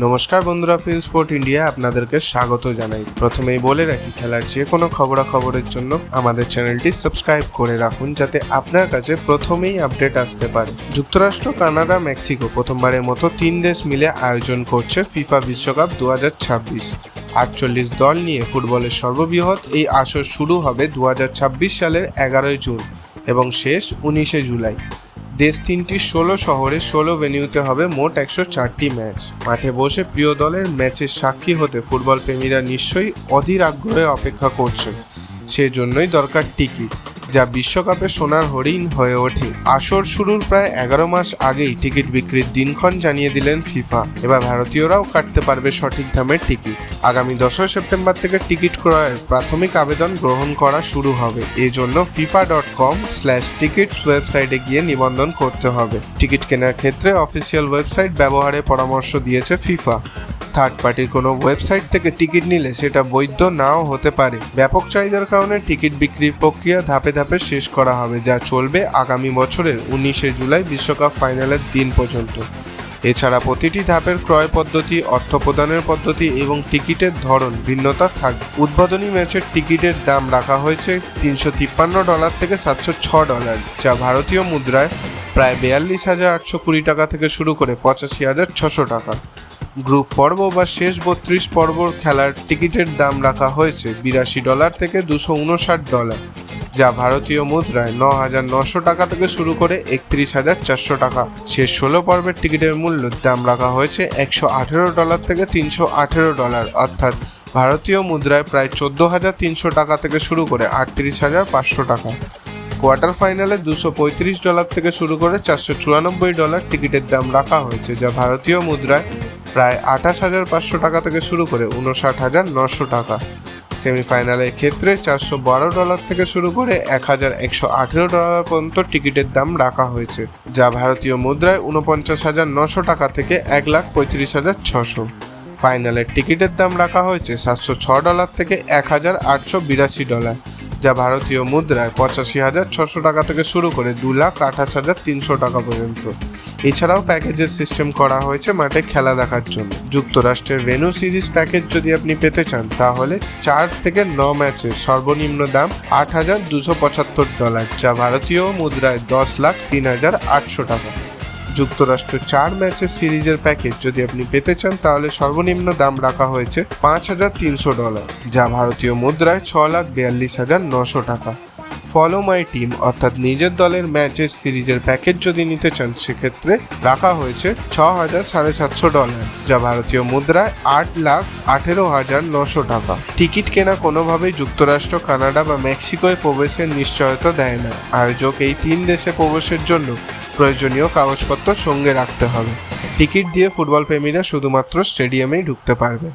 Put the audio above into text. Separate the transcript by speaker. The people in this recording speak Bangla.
Speaker 1: নমস্কার বন্ধুরা, ফিল স্পোর্ট ইন্ডিয়া আপনাদেরকে স্বাগত জানাই। প্রথমেই বলে রাখি, খেলার যে কোনো খবরাখবরের জন্য আমাদের চ্যানেলটি সাবস্ক্রাইব করে রাখুন, যাতে আপনার কাছে প্রথমেই আপডেট আসতে পারে। যুক্তরাষ্ট্র, কানাডা, মেক্সিকো প্রথমবারের মতো 3 দেশ মিলে আয়োজন করছে ফিফা বিশ্বকাপ 2026। 48 দল নিয়ে ফুটবলের সর্ববৃহৎ এই আসর শুরু হবে 2026 সালের 11 জুন এবং শেষ 19 জুলাই। দেশ তিনটি 16 শহরে 16 ভেন্যুতে হবে মোট 104টি ম্যাচ। মাঠে বসে প্রিয় দলের ম্যাচের সাক্ষী হতে ফুটবল প্রেমীরা নিশ্চয়ই অধীর আগ্রহে অপেক্ষা করছেন। সেজন্যই দরকার টিকিট, যা বিশ্বকাপে সোনার হরিণ হয়ে ওঠে। আসর শুরুর প্রায় 11 মাস আগেই টিকিট বিক্রির দিনক্ষণ জানিয়ে দিলেন ফিফা। এবার ভারতীয়রাও কাটতে পারবে সঠিক দামের টিকিট। আগামী 10 সেপ্টেম্বর থেকে টিকিট ক্রয়ের প্রাথমিক আবেদন গ্রহণ করা শুরু হবে। এই জন্য fifa.com/tickets ওয়েবসাইটে গিয়ে নিবন্ধন করতে হবে। টিকিট কেনার ক্ষেত্রে অফিসিয়াল ওয়েবসাইট ব্যবহারের পরামর্শ দিয়েছে ফিফা। থার্ড পার্টির কোনো ওয়েবসাইট থেকে টিকিট নিলে সেটা বৈধ নাও হতে পারে। ব্যাপক চাহিদার কারণে টিকিট বিক্রির প্রক্রিয়া ধাপে ধাপে শেষ করা হবে, যা চলবে আগামী বছরের 19 জুলাই বিশ্বকাপ ফাইনালের দিন পর্যন্ত। এছাড়া প্রতিটি ধাপের ক্রয় পদ্ধতি, অর্থ প্রদানের পদ্ধতি এবং টিকিটের ধরন ভিন্নতা থাকবে। উদ্বোধনী ম্যাচের টিকিটের দাম রাখা হয়েছে $353 থেকে $706, যা ভারতীয় মুদ্রায় প্রায় 42,820 টাকা থেকে শুরু করে 85,600 টাকা। গ্রুপ পর্ব বা শেষ 32 পর্বর খেলার টিকিটের দাম রাখা হয়েছে $82 থেকে $259, যা ভারতীয় মুদ্রায় 9,900 টাকা থেকে শুরু করে 31,400 টাকা। শেষ 16 পর্বের টিকিটের মূল্যের দাম রাখা হয়েছে $118 থেকে $318, অর্থাৎ ভারতীয় মুদ্রায় প্রায় 14,300 টাকা থেকে শুরু করে 38,500 টাকা। কোয়ার্টার ফাইনালে $235 থেকে শুরু করে $494 টিকিটের দাম রাখা হয়েছে, যা ভারতীয় মুদ্রায় প্রায় 28,500 টাকা থেকে শুরু করে 59,900 টাকা। সেমিফাইনালের ক্ষেত্রে $412 থেকে শুরু করে $1,118 পর্যন্ত টিকিটের দাম রাখা হয়েছে, যা ভারতীয় মুদ্রায় 49,900 টাকা থেকে 1,35,600। ফাইনালের টিকিটের দাম রাখা হয়েছে $706 থেকে $1,882, যা ভারতীয় মুদ্রায় 85,600 টাকা থেকে শুরু করে 2,28,300 টাকা পর্যন্ত। এছাড়াও প্যাকেজের সিস্টেম করা হয়েছে মাঠে খেলা দেখার জন্য। যুক্তরাষ্ট্রের ভেন্যু সিরিজ প্যাকেজ যদি আপনি পেতে চান, তাহলে 4 থেকে 9 ম্যাচের সর্বনিম্ন দাম $8,275, যা ভারতীয় মুদ্রায় 10,03,800 টাকা। যুক্তরাষ্ট্র 4 ম্যাচের সিরিজের প্যাকেজ যদি আপনি পেতে চান, তাহলে সর্বনিম্ন দাম রাখা হয়েছে $5,300, যা ভারতীয় মুদ্রায় 6,42,900 টাকা। ফলো মাই টিম অর্থাৎ নিজের দলের ম্যাচের সিরিজের প্যাকেজ যদি নিতে চান, সেক্ষেত্রে রাখা হয়েছে $6,750, যা ভারতীয় মুদ্রায় 8,18,900 টাকা। টিকিট কেনা কোনোভাবেই যুক্তরাষ্ট্র, কানাডা বা মেক্সিকোয় প্রবেশের নিশ্চয়তা দেয় না। আয়োজক এই 3 দেশে প্রবেশের জন্য প্রয়োজনীয় কাগজপত্র সঙ্গে রাখতে হবে। টিকিট দিয়ে ফুটবল প্রেমীরা শুধুমাত্র স্টেডিয়ামেই ঢুকতে পারবেন।